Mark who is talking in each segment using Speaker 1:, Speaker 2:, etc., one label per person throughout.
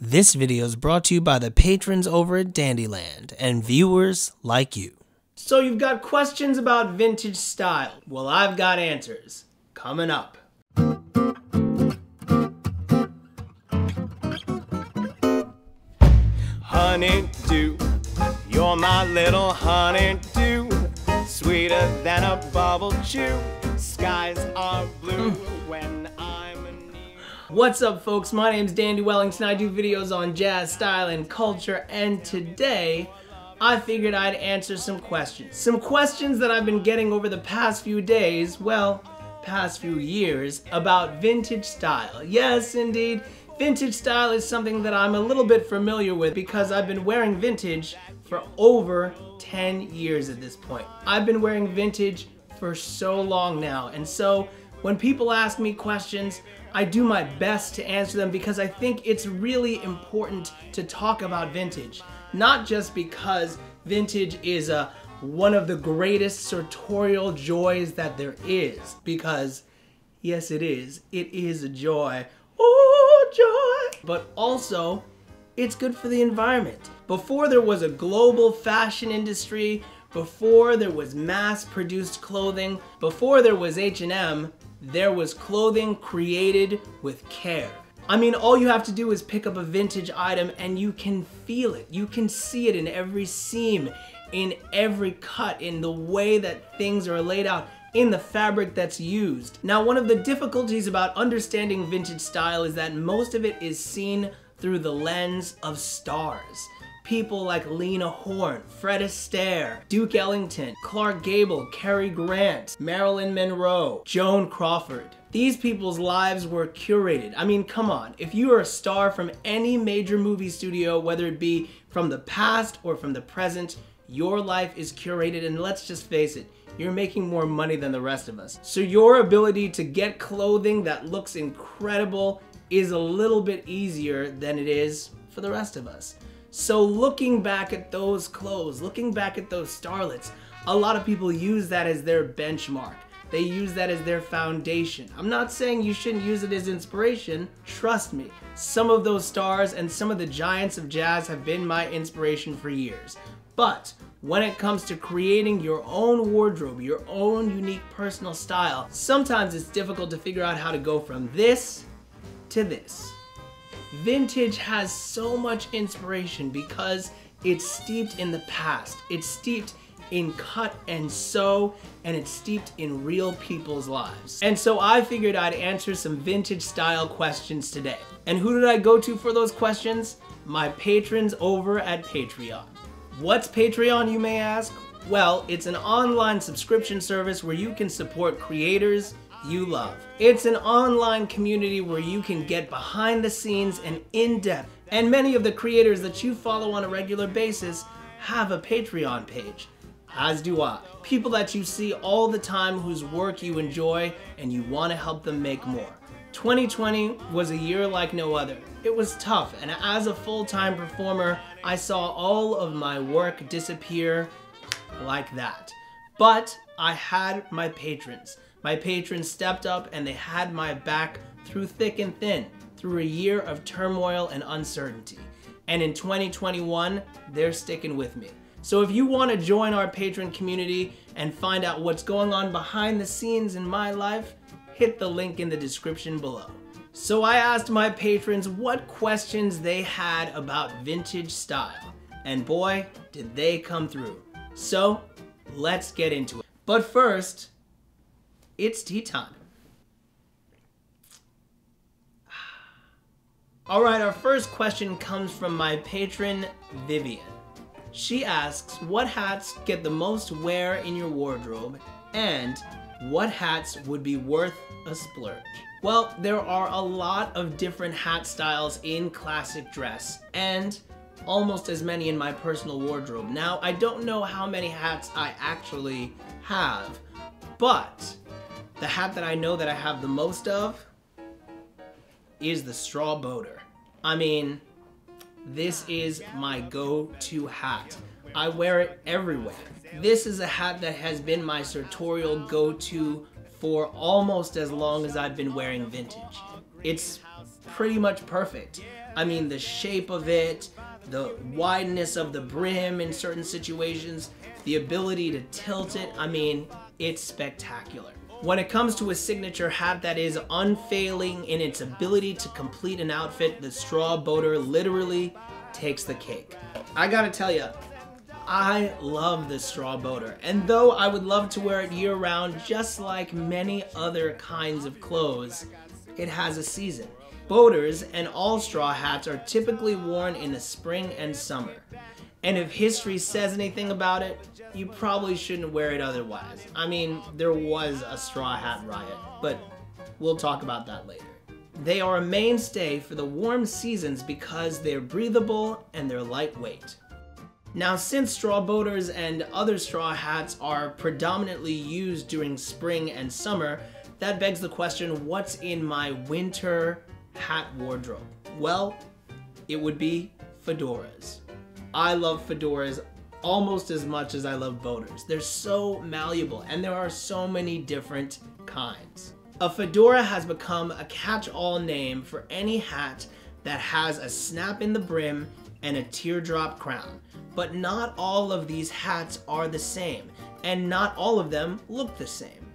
Speaker 1: This video is brought to you by the patrons over at Dandyland and viewers like you. So you've got questions about vintage style. Well, I've got answers. Coming up. Honeydew, you're my little honeydew, sweeter than a bubble chew. Skies are blue when I'm in you. What's up, folks? My name's Dandy Wellington. I do videos on jazz, style, and culture, and today I figured I'd answer some questions. Some questions that I've been getting over the past few days, well, past few years, about vintage style. Yes, indeed. Vintage style is something that I'm a little bit familiar with because I've been wearing vintage for over 10 years at this point. I've been wearing vintage for so long now, and so when people ask me questions, I do my best to answer them because I think it's really important to talk about vintage. Not just because vintage is one of the greatest sartorial joys that there is, because yes it is a joy. Oh, joy! But also, it's good for the environment. Before there was a global fashion industry, before there was mass-produced clothing, before there was H&M, there was clothing created with care. I mean, all you have to do is pick up a vintage item and you can feel it. You can see it in every seam, in every cut, in the way that things are laid out, in the fabric that's used. Now, one of the difficulties about understanding vintage style is that most of it is seen through the lens of stars. People like Lena Horne, Fred Astaire, Duke Ellington, Clark Gable, Cary Grant, Marilyn Monroe, Joan Crawford. These people's lives were curated. I mean, come on. If you are a star from any major movie studio, whether it be from the past or from the present, your life is curated, and let's just face it, you're making more money than the rest of us. So your ability to get clothing that looks incredible is a little bit easier than it is for the rest of us. So looking back at those clothes, looking back at those starlets, a lot of people use that as their benchmark. They use that as their foundation. I'm not saying you shouldn't use it as inspiration. Trust me, some of those stars and some of the giants of jazz have been my inspiration for years. But when it comes to creating your own wardrobe, your own unique personal style, sometimes it's difficult to figure out how to go from this to this. Vintage has so much inspiration because it's steeped in the past. It's steeped in cut and sew, and it's steeped in real people's lives. And so I figured I'd answer some vintage style questions today. And who did I go to for those questions? My patrons over at Patreon. What's Patreon, you may ask? Well, it's an online subscription service where you can support creators you love. It's an online community where you can get behind the scenes and in-depth. And many of the creators that you follow on a regular basis have a Patreon page, as do I. People that you see all the time whose work you enjoy and you want to help them make more. 2020 was a year like no other. It was tough, and as a full-time performer, I saw all of my work disappear like that. But I had my patrons. My patrons stepped up and they had my back through thick and thin, through a year of turmoil and uncertainty. And in 2021, they're sticking with me. So if you want to join our patron community and find out what's going on behind the scenes in my life, hit the link in the description below. So I asked my patrons what questions they had about vintage style, and boy, did they come through. So let's get into it. But first, it's tea time. All right, our first question comes from my patron, Vivian. She asks, what hats get the most wear in your wardrobe, and what hats would be worth a splurge? Well, there are a lot of different hat styles in classic dress, and almost as many in my personal wardrobe. Now, I don't know how many hats I actually have, but the hat that I know that I have the most of is the straw boater. I mean, this is my go-to hat. I wear it everywhere. This is a hat that has been my sartorial go-to for almost as long as I've been wearing vintage. It's
Speaker 2: pretty much perfect. I mean, the shape of it, the wideness of the brim in certain situations, the ability to tilt it, I mean, it's spectacular. When it comes to a signature hat that is unfailing in its ability to complete an outfit, the straw boater literally takes the cake. I gotta tell you, I love the straw boater, and though I would love to wear it year-round just like many other kinds of clothes, it has a season. Boaters and all straw hats are typically worn in the spring and summer. And if history says anything about it, you probably shouldn't wear it otherwise. I mean, there was a straw hat riot, but we'll talk about that later. They are a mainstay for the warm seasons because they're breathable and they're lightweight. Now, since straw boaters and other straw hats are predominantly used during spring and summer, that begs the question, what's in my winter hat wardrobe? Well, it would be fedoras. I love fedoras almost as much as I love boaters. They're so malleable and there are so many different kinds. A fedora has become a catch-all name for any hat that has a snap in the brim and a teardrop crown. But not all of these hats are the same, and not all of them look the same.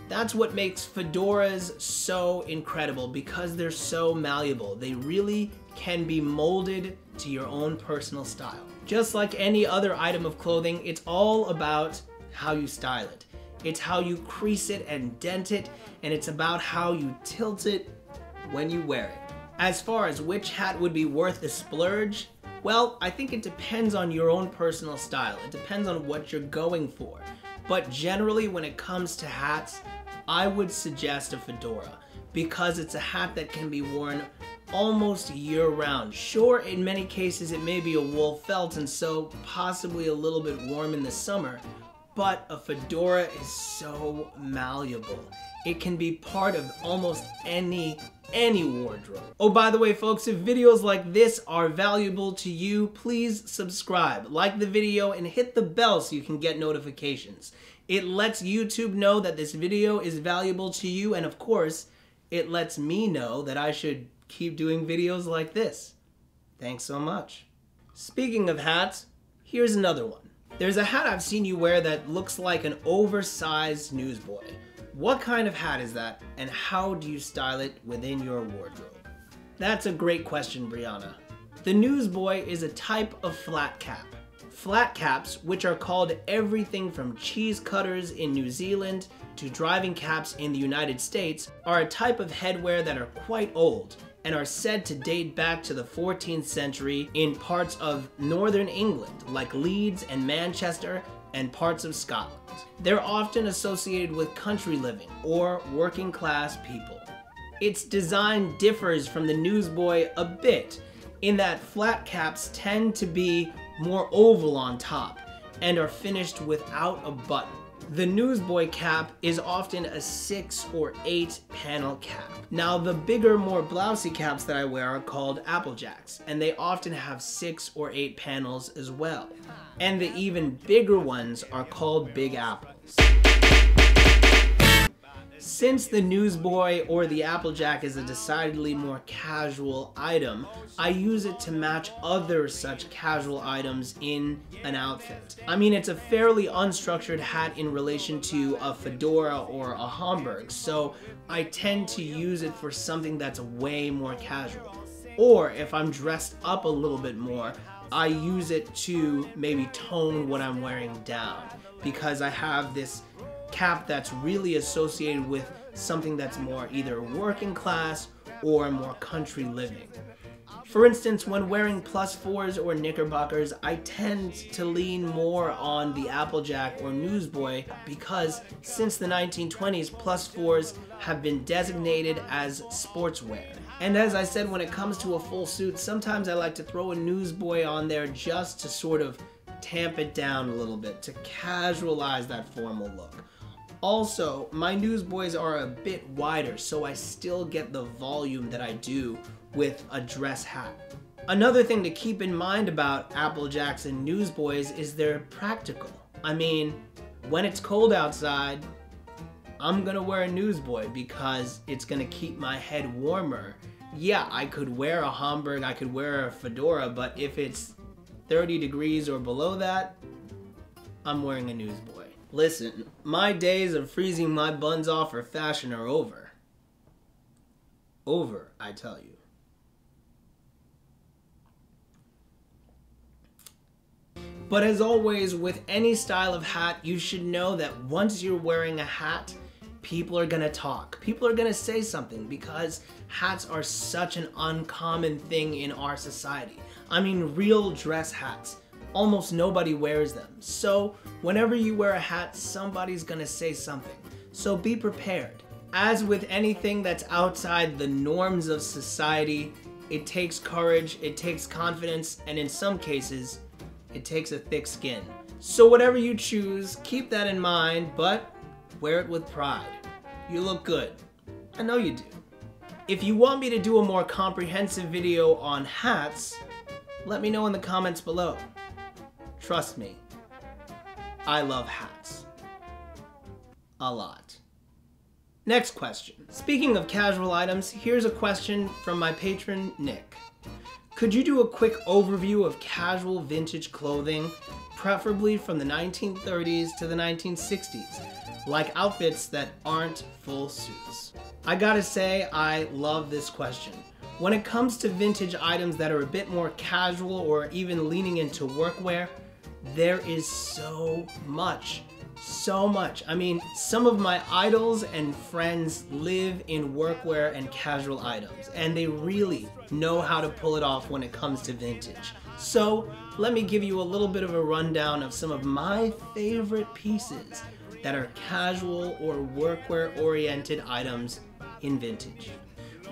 Speaker 2: That's what makes fedoras so incredible, because they're so malleable. They really can be molded to your own personal style. Just like any other item of clothing, it's all about how you style it. It's how you crease it and dent it, and it's about how you tilt it when you wear it. As far as which hat would be worth the splurge, well, I think it depends on your own personal style. It depends on what you're going for. But generally, when it comes to hats, I would suggest a fedora because it's a hat that can be worn almost year-round. Sure, in many cases it may be a wool felt and so possibly a little bit warm in the summer, but a fedora is so malleable. It can be part of almost any wardrobe. Oh, by the way, folks, if videos like this are valuable to you, please subscribe, like the video, and hit the bell so you can get notifications. It lets YouTube know that this video is valuable to you, and of course, it lets me know that I should keep doing videos like this. Thanks so much. Speaking of hats, here's another one. There's a hat I've seen you wear that looks like an oversized newsboy. What kind of hat is that, and how do you style it within your wardrobe? That's a great question, Brianna. The newsboy is a type of flat cap. Flat caps, which are called everything from cheese cutters in New Zealand to driving caps in the United States, are a type of headwear that are quite old and are said to date back to the 14th century in parts of northern England, like Leeds and Manchester, and parts of Scotland. They're often associated with country living or working class people. Its design differs from the newsboy a bit in that flat caps tend to be more oval on top and are finished without a button. The newsboy cap is often a 6 or 8 panel cap. Now, the bigger, more blousy caps that I wear are called Applejacks, and they often have 6 or 8 panels as well. And the even bigger ones are called Big Apples. Since the newsboy or the Applejack is a decidedly more casual item, I use it to match other such casual items in an outfit. I mean, it's a fairly unstructured hat in relation to a fedora or a Homburg, so I tend to use it for something that's way more casual. Or if I'm dressed up a little bit more, I use it to maybe tone what I'm wearing down, because I have this cap that's really associated with something that's more either working class or more country living. For instance, when wearing +4s or knickerbockers, I tend to lean more on the Applejack or newsboy because since the 1920s, +4s have been designated as sportswear. And as I said, when it comes to a full suit, sometimes I like to throw a newsboy on there just to sort of tamp it down a little bit, to casualize that formal look. Also, my newsboys are a bit wider, so I still get the volume that I do with a dress hat. Another thing to keep in mind about Applejacks and newsboys is they're practical. I mean, when it's cold outside, I'm gonna wear a newsboy because it's gonna keep my head warmer yeah, I could wear a Homburg, I could wear a fedora, but if it's 30 degrees or below that, I'm wearing a newsboy. Listen, my days of freezing my buns off for fashion are over. Over, I tell you. But as always, with any style of hat, you should know that once you're wearing a hat, people are gonna talk. People are gonna say something because hats are such an uncommon thing in our society. I mean, real dress hats. Almost nobody wears them. So whenever you wear a hat, somebody's gonna say something. So be prepared. As with anything that's outside the norms of society, it takes courage, it takes confidence, and in some cases, it takes a thick skin. So whatever you choose, keep that in mind, but wear it with pride. You look good. I know you do. If you want me to do a more comprehensive video on hats, let me know in the comments below. Trust me, I love hats. A lot. Next question. Speaking of casual items, here's a question from my patron, Nick. Could you do a quick overview of casual vintage clothing, preferably from the 1930s to the 1960s, like outfits that aren't full suits? I gotta say, I love this question. When it comes to vintage items that are a bit more casual or even leaning into workwear, there is so much. So much. I mean, some of my idols and friends live in workwear and casual items, and they really know how to pull it off when it comes to vintage. So let me give you a little bit of a rundown of some of my favorite pieces that are casual or workwear oriented items in vintage.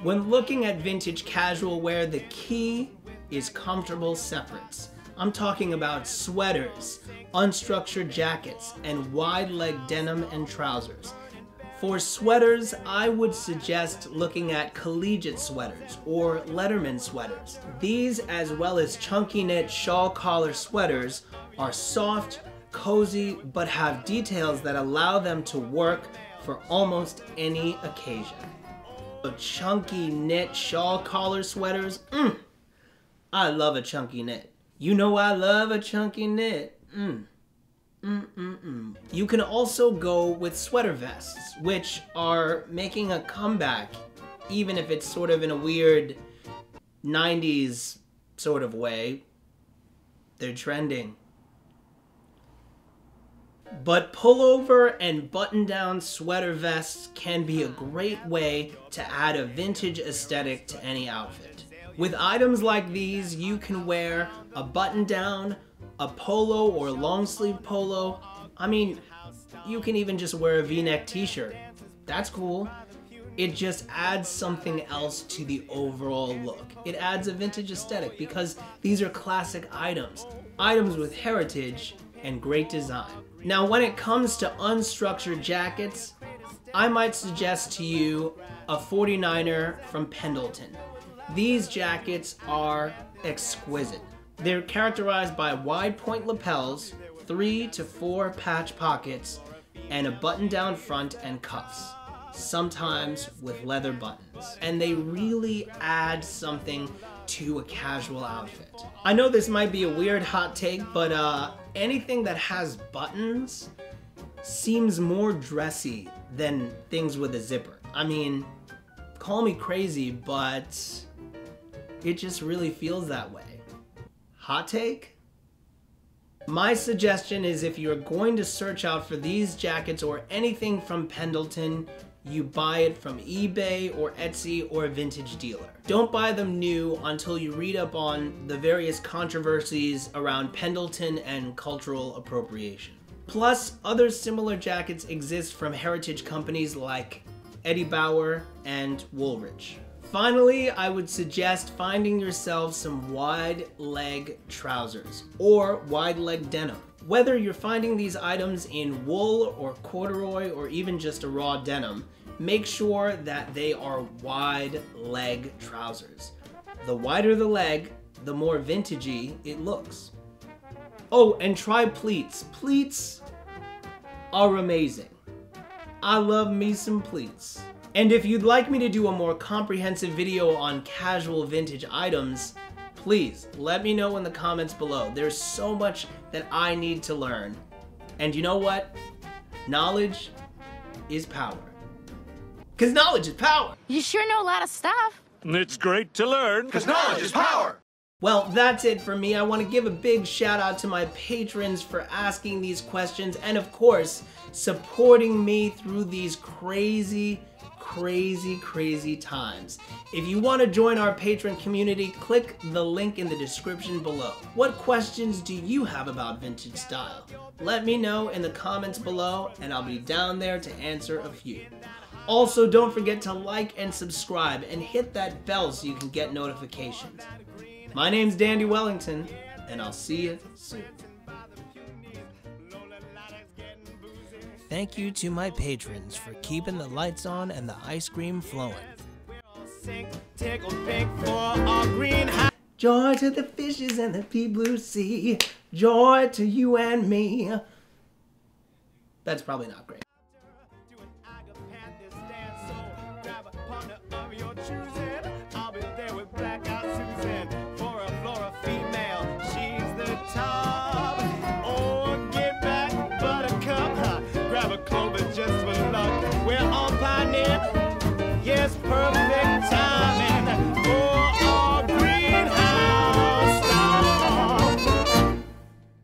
Speaker 2: When looking at vintage casual wear, the key is comfortable separates. I'm talking about sweaters, unstructured jackets, and wide leg denim and trousers. For sweaters, I would suggest looking at collegiate sweaters or Letterman sweaters. These, as well as chunky knit shawl collar sweaters, are soft, cozy, but have details that allow them to work for almost any occasion. So chunky knit shawl collar sweaters, I love a chunky knit. You know I love a chunky knit. You can also go with sweater vests, which are making a comeback, even if it's sort of in a weird 90s sort of way. They're trending. But pullover and button-down sweater vests can be a great way to add a vintage aesthetic to any outfit. With items like these, you can wear a button-down, a polo or long sleeve polo. I mean, you can even just wear a V-neck t-shirt. That's cool. It just adds something else to the overall look. It adds a vintage aesthetic because these are classic items. Items with heritage and great design. Now, when it comes to unstructured jackets, I might suggest to you a 49er from Pendleton. These jackets are exquisite. They're characterized by wide point lapels, 3 to 4 patch pockets, and a button-down front and cuffs, sometimes with leather buttons. And they really add something to a casual outfit. I know this might be a weird hot take, but anything that has buttons seems more dressy than things with a zipper. I mean, call me crazy, but it just really feels that way. Hot take? My suggestion is if you're going to search out for these jackets or anything from Pendleton, you buy it from eBay or Etsy or a vintage dealer. Don't buy them new until you read up on the various controversies around Pendleton and cultural appropriation. Plus, other similar jackets exist from heritage companies like Eddie Bauer and Woolrich. Finally, I would suggest finding yourself some wide leg trousers or wide leg denim. Whether you're finding these items in wool or corduroy or even just a raw denim, make sure that they are wide leg trousers. The wider the leg, the more vintagey it looks. Oh, and try pleats. Pleats are amazing. I love me some pleats. And if you'd like me to do a more comprehensive video on casual vintage items, please let me know in the comments below. There's so much that I need to learn. And you know what? Knowledge is power. 'Cause knowledge is power.
Speaker 3: You sure know a lot of stuff.
Speaker 4: It's great to learn.
Speaker 1: 'Cause knowledge is power.
Speaker 2: Well, that's it for me. I want to give a big shout out to my patrons for asking these questions and, of course, supporting me through these crazy times. If you want to join our patron community, click the link in the description below. What questions do you have about vintage style? Let me know in the comments below, and I'll be down there to answer a few. Also, don't forget to like and subscribe and hit that bell so you can get notifications. My name's Dandy Wellington, and I'll see you soon. Thank you to my patrons for keeping the lights on and the ice cream flowing. Joy to the fishes and the deep blue sea. Joy to you and me. That's probably not great.